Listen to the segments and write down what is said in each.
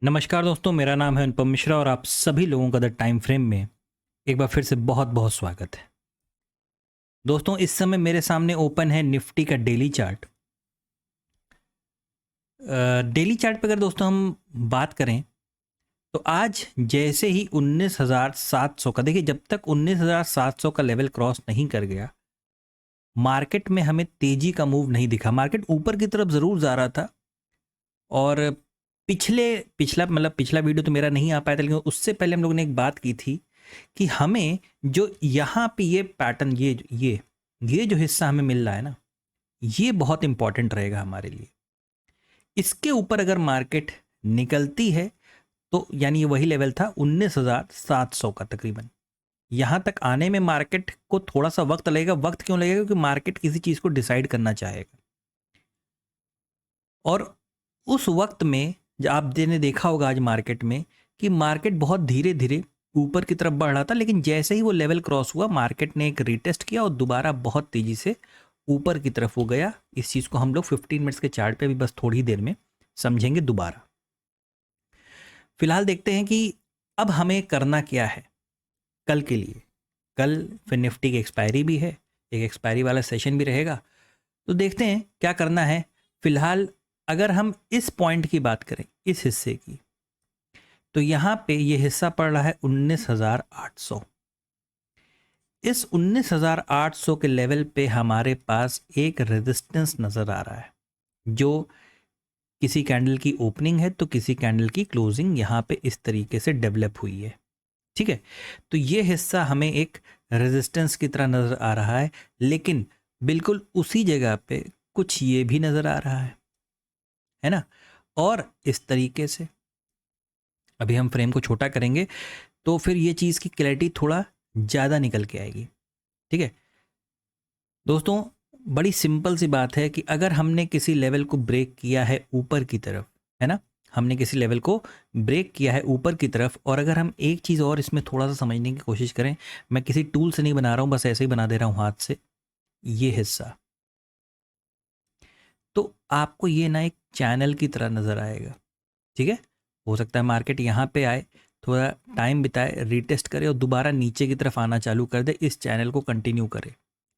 नमस्कार दोस्तों, मेरा नाम है अनुपम मिश्रा और आप सभी लोगों का द टाइम फ्रेम में एक बार फिर से बहुत बहुत स्वागत है। दोस्तों, इस समय मेरे सामने ओपन है निफ्टी का डेली चार्ट। डेली चार्ट पे अगर दोस्तों हम बात करें तो आज जैसे ही 19,700 का, देखिए जब तक 19,700 का लेवल क्रॉस नहीं कर गया मार्केट में हमें तेजी का मूव नहीं दिखा। मार्केट ऊपर की तरफ ज़रूर जा रहा था और पिछला वीडियो तो मेरा नहीं आ पाया था, लेकिन उससे पहले हम लोगों ने एक बात की थी कि हमें जो यहाँ पे ये पैटर्न, ये जो हिस्सा हमें मिल रहा है ना, ये बहुत इंपॉर्टेंट रहेगा हमारे लिए। इसके ऊपर अगर मार्केट निकलती है तो यानी ये वही लेवल था 19,700 का तकरीबन। यहाँ तक आने में मार्केट को थोड़ा सा वक्त लगेगा। वक्त क्यों लगेगा? क्योंकि मार्केट किसी चीज़ को डिसाइड करना चाहेगा और उस वक्त में जब आपने देखा होगा आज मार्केट में कि मार्केट बहुत धीरे धीरे ऊपर की तरफ बढ़ रहा था, लेकिन जैसे ही वो लेवल क्रॉस हुआ मार्केट ने एक रीटेस्ट किया और दोबारा बहुत तेजी से ऊपर की तरफ हो गया। इस चीज़ को हम लोग 15 मिनट्स के चार्ट पे भी बस थोड़ी देर में समझेंगे दोबारा। फिलहाल देखते हैं कि अब हमें करना क्या है कल के लिए। कल फिर निफ्टी की एक्सपायरी भी है, एक एक्सपायरी वाला सेशन भी रहेगा, तो देखते हैं क्या करना है। फिलहाल अगर हम इस पॉइंट की बात करें, इस हिस्से की, तो यहाँ पे ये हिस्सा पड़ रहा है 19,800। इस 19,800 के लेवल पे हमारे पास एक रेजिस्टेंस नज़र आ रहा है, जो किसी कैंडल की ओपनिंग है तो किसी कैंडल की क्लोजिंग यहाँ पे इस तरीके से डेवलप हुई है। ठीक है, तो ये हिस्सा हमें एक रेजिस्टेंस की तरह नज़र आ रहा है, लेकिन बिल्कुल उसी जगह पे कुछ ये भी नज़र आ रहा है ना। और इस तरीके से अभी हम फ्रेम को छोटा करेंगे तो फिर ये चीज़ की क्लैरिटी थोड़ा ज़्यादा निकल के आएगी। ठीक है दोस्तों, बड़ी सिंपल सी बात है कि अगर हमने किसी लेवल को ब्रेक किया है ऊपर की तरफ, है ना, हमने किसी लेवल को ब्रेक किया है ऊपर की तरफ, और अगर हम एक चीज़ और इसमें थोड़ा सा समझने की कोशिश करें, मैं किसी टूल से नहीं बना रहा हूँ, बस ऐसे ही बना दे रहा हूँ हाथ से, ये हिस्सा, तो आपको ये ना एक चैनल की तरह नज़र आएगा। ठीक है, हो सकता है मार्केट यहाँ पे आए, थोड़ा टाइम बिताए, रीटेस्ट करे और दोबारा नीचे की तरफ आना चालू कर दे, इस चैनल को कंटिन्यू करे।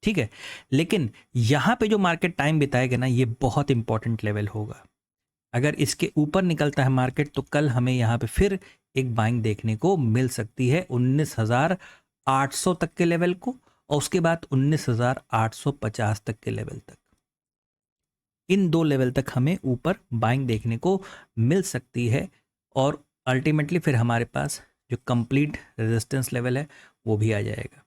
ठीक है, लेकिन यहाँ पे जो मार्केट टाइम बिताएगा ना, ये बहुत इंपॉर्टेंट लेवल होगा। अगर इसके ऊपर निकलता है मार्केट तो कल हमें यहाँ पे फिर एक बाइंग देखने को मिल सकती है 19,800 तक के लेवल को, और उसके बाद 19,850 तक के लेवल तक। इन दो लेवल तक हमें ऊपर बाइंग देखने को मिल सकती है और अल्टीमेटली फिर हमारे पास जो कंप्लीट रेजिस्टेंस लेवल है वो भी आ जाएगा।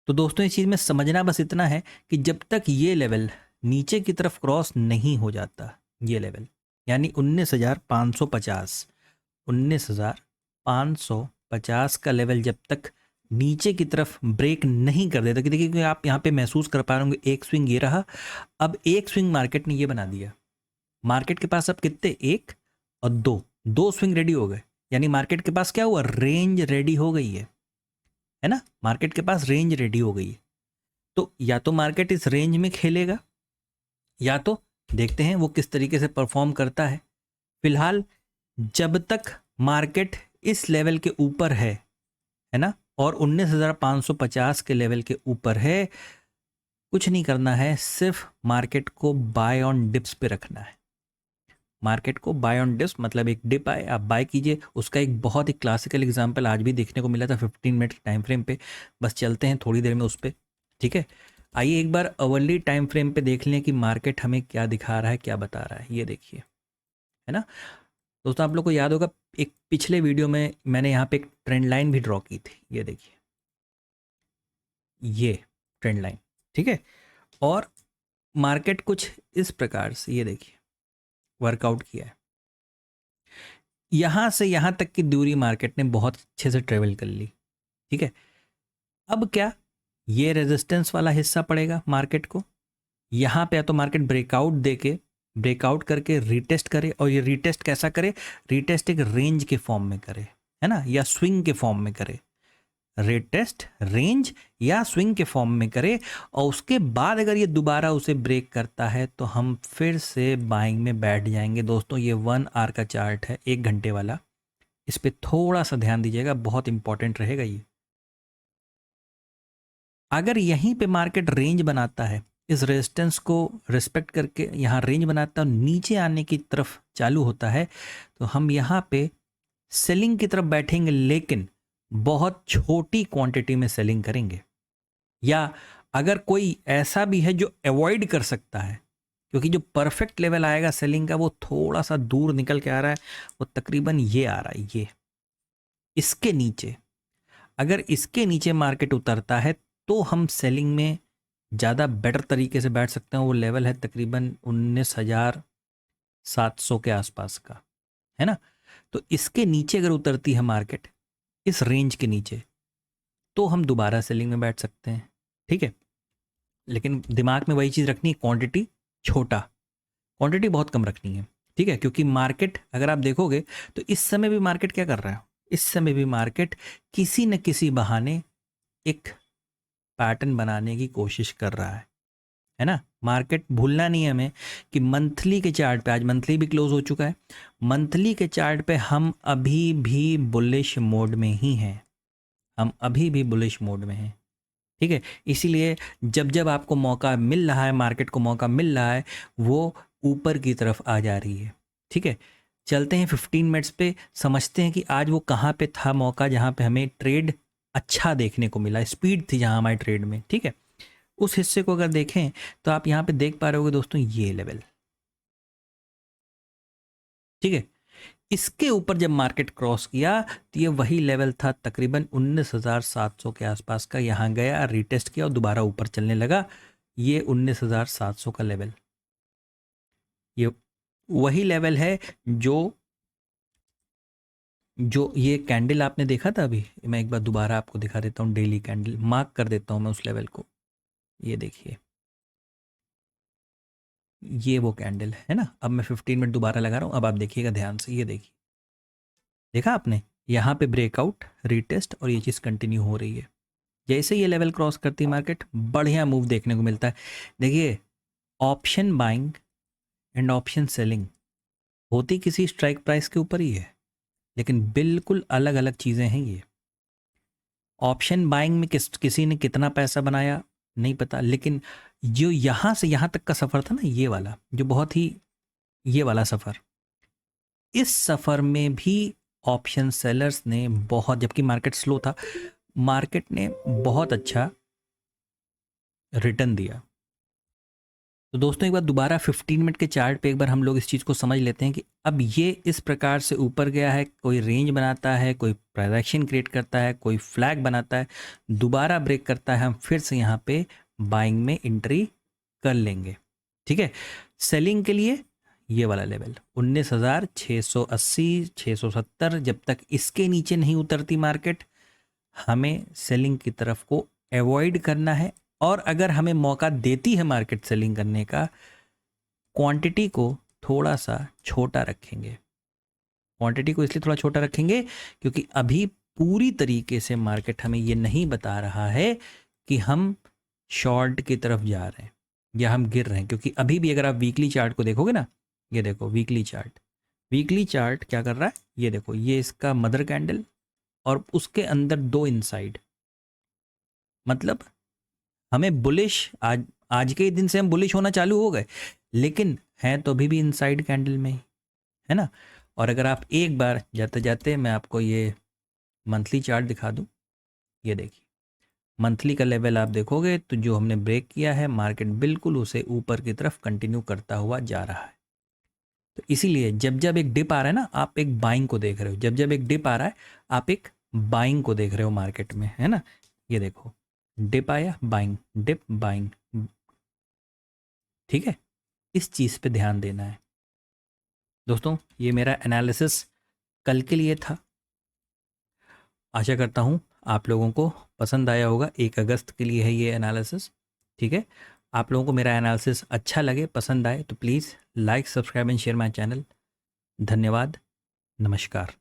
तो दोस्तों, इस चीज़ में समझना बस इतना है कि जब तक ये लेवल नीचे की तरफ क्रॉस नहीं हो जाता, ये लेवल यानी 19,550, 19,550 का लेवल जब तक नीचे की तरफ ब्रेक नहीं कर देता, कि देखिए कि आप यहाँ पे महसूस कर पा रहे होंगे एक स्विंग ये रहा, अब एक स्विंग मार्केट ने ये बना दिया। मार्केट के पास अब कितने, एक और दो, दो स्विंग रेडी हो गए, यानी मार्केट के पास क्या हुआ, रेंज रेडी हो गई है ना, मार्केट के पास रेंज रेडी हो गई है। तो या तो मार्केट इस रेंज में खेलेगा, या तो देखते हैं वो किस तरीके से परफॉर्म करता है। फिलहाल जब तक मार्केट इस लेवल के ऊपर है ना, और 19,550 के लेवल के ऊपर है, कुछ नहीं करना है, सिर्फ मार्केट को बाय ऑन डिप्स पे रखना है। मार्केट को बाय ऑन डिप्स मतलब एक डिप आए आप बाय कीजिए। उसका एक बहुत ही क्लासिकल एग्जांपल आज भी देखने को मिला था 15 मिनट टाइम फ्रेम पे, बस चलते हैं थोड़ी देर में उस पर। ठीक है, आइए एक बार अवर्ली टाइम फ्रेम पे देख लें कि मार्केट हमें क्या दिखा रहा है, क्या बता रहा है। ये देखिए, है ना दोस्तों, आप लोग को याद होगा एक पिछले वीडियो में मैंने यहाँ पे एक ट्रेंड लाइन भी ड्रॉ की थी, ये देखिए, ये ट्रेंड लाइन। ठीक है, और मार्केट कुछ इस प्रकार से, ये देखिए, वर्कआउट किया है। यहाँ से यहाँ तक की दूरी मार्केट ने बहुत अच्छे से ट्रेवल कर ली। ठीक है, अब क्या, ये रेजिस्टेंस वाला हिस्सा पड़ेगा मार्केट को, यहाँ पे या तो मार्केट ब्रेकआउट देके, ब्रेकआउट करके रीटेस्ट करे, और ये रीटेस्ट कैसा करे, रीटेस्ट एक रेंज के फॉर्म में करे, है ना, या स्विंग के फॉर्म में करे। रिटेस्ट, रेंज या स्विंग के फॉर्म में करे, और उसके बाद अगर ये दोबारा उसे ब्रेक करता है तो हम फिर से बाइंग में बैठ जाएंगे। दोस्तों ये 1 आवर का चार्ट है, 1 घंटे वाला, इस पे थोड़ा सा ध्यान दीजिएगा, बहुत इंपॉर्टेंट रहेगा ये। अगर यहीं पे मार्केट रेंज बनाता है, इस रेजिस्टेंस को रिस्पेक्ट करके यहाँ रेंज बनाता है, नीचे आने की तरफ चालू होता है, तो हम यहाँ पे सेलिंग की तरफ बैठेंगे, लेकिन बहुत छोटी क्वांटिटी में सेलिंग करेंगे। या अगर कोई ऐसा भी है जो अवॉइड कर सकता है, क्योंकि जो परफेक्ट लेवल आएगा सेलिंग का वो थोड़ा सा दूर निकल के आ रहा है, वो तकरीबन ये आ रहा है, ये इसके नीचे। अगर इसके नीचे मार्केट उतरता है तो हम सेलिंग में ज़्यादा बेटर तरीके से बैठ सकते हैं। वो लेवल है तकरीबन 19,700 के आसपास का, है ना। तो इसके नीचे अगर उतरती है मार्केट, इस रेंज के नीचे, तो हम दोबारा सेलिंग में बैठ सकते हैं, ठीक है। लेकिन दिमाग में वही चीज़ रखनी है, क्वांटिटी छोटा, क्वांटिटी बहुत कम रखनी है, ठीक है। क्योंकि मार्केट अगर आप देखोगे तो इस समय भी मार्केट क्या कर रहा है, इस समय भी मार्केट किसी न किसी बहाने एक पैटर्न बनाने की कोशिश कर रहा है ना। मार्केट भूलना नहीं है हमें कि मंथली के चार्ट पे, आज मंथली भी क्लोज हो चुका है, मंथली के चार्ट पे हम अभी भी बुलिश मोड में ही हैं, हम अभी भी बुलिश मोड में हैं, ठीक है। इसीलिए जब जब आपको मौका मिल रहा है, मार्केट को मौका मिल रहा है, वो ऊपर की तरफ आ जा रही है, ठीक है। चलते हैं 15 मिनट्स पे, समझते हैं कि आज वो कहाँ पे था मौका जहाँ पे हमें ट्रेड अच्छा देखने को मिला, स्पीड थी जहाँ हमारे ट्रेड में, ठीक है। उस हिस्से को अगर देखें तो आप यहाँ पे देख पा रहे होगे दोस्तों, ये लेवल, ठीक है। इसके ऊपर जब मार्केट क्रॉस किया तो ये वही लेवल था तकरीबन 19,700 के आसपास का, यहाँ गया, रिटेस्ट किया और दोबारा ऊपर चलने लगा। ये 19,700 का लेवल, ये वही लेवल है जो जो ये कैंडल आपने देखा था अभी। मैं एक बार दोबारा आपको दिखा देता हूँ, डेली कैंडल मार्क कर देता हूँ मैं उस लेवल को। ये देखिए, ये वो कैंडल है ना। अब मैं 15 मिनट दोबारा लगा रहा हूँ, अब आप देखिएगा ध्यान से, ये देखिए, देखा आपने, यहाँ पे ब्रेकआउट, रीटेस्ट, और ये चीज़ कंटिन्यू हो रही है। जैसे ये लेवल क्रॉस करती है मार्केट, बढ़िया मूव देखने को मिलता है। देखिए, option buying and option selling होती किसी स्ट्राइक प्राइस के ऊपर ही है, लेकिन बिल्कुल अलग अलग चीज़ें हैं ये। ऑप्शन बाइंग में किसी ने कितना पैसा बनाया नहीं पता, लेकिन जो यहाँ से यहाँ तक का सफ़र था ना, ये वाला जो बहुत ही, ये वाला सफ़र, इस सफ़र में भी ऑप्शन सेलर्स ने बहुत, जबकि मार्केट स्लो था, मार्केट ने बहुत अच्छा रिटर्न दिया। तो दोस्तों एक बार दोबारा 15 मिनट के चार्ट पे एक बार हम लोग इस चीज़ को समझ लेते हैं कि अब ये इस प्रकार से ऊपर गया है, कोई रेंज बनाता है, कोई प्राइजेक्शन क्रिएट करता है, कोई फ्लैग बनाता है, दोबारा ब्रेक करता है, हम फिर से यहाँ पे बाइंग में एंट्री कर लेंगे, ठीक है। सेलिंग के लिए ये वाला लेवल 19,680, 670, जब तक इसके नीचे नहीं उतरती मार्केट, हमें सेलिंग की तरफ को अवॉइड करना है। और अगर हमें मौका देती है मार्केट सेलिंग करने का, क्वांटिटी को थोड़ा सा छोटा रखेंगे। क्वांटिटी को इसलिए थोड़ा छोटा रखेंगे क्योंकि अभी पूरी तरीके से मार्केट हमें ये नहीं बता रहा है कि हम शॉर्ट की तरफ जा रहे हैं या हम गिर रहे हैं। क्योंकि अभी भी अगर आप वीकली चार्ट को देखोगे ना, ये देखो वीकली चार्ट, वीकली चार्ट क्या कर रहा है, ये देखो, ये इसका मदर कैंडल और उसके अंदर 2 इनसाइड, मतलब हमें बुलिश, आज के दिन से हम बुलिश होना चालू हो गए, लेकिन हैं तो अभी भी इनसाइड कैंडल में ही, है ना। और अगर आप एक बार जाते जाते मैं आपको ये मंथली चार्ट दिखा दूं, ये देखिए, मंथली का लेवल आप देखोगे तो जो हमने ब्रेक किया है, मार्केट बिल्कुल उसे ऊपर की तरफ कंटिन्यू करता हुआ जा रहा है। तो इसीलिए जब जब एक डिप आ रहा है ना, आप एक बाइंग को देख रहे हो, जब जब एक डिप आ रहा है आप एक बाइंग को देख रहे हो मार्केट में, है ना। ये देखो, डिप आया, बाइंग, डिप, बाइंग, ठीक है। इस चीज़ पे ध्यान देना है दोस्तों। ये मेरा एनालिसिस कल के लिए था, आशा करता हूँ आप लोगों को पसंद आया होगा। 1 अगस्त के लिए है ये एनालिसिस, ठीक है। आप लोगों को मेरा एनालिसिस अच्छा लगे, पसंद आए तो please like, subscribe and share my channel. धन्यवाद, नमस्कार।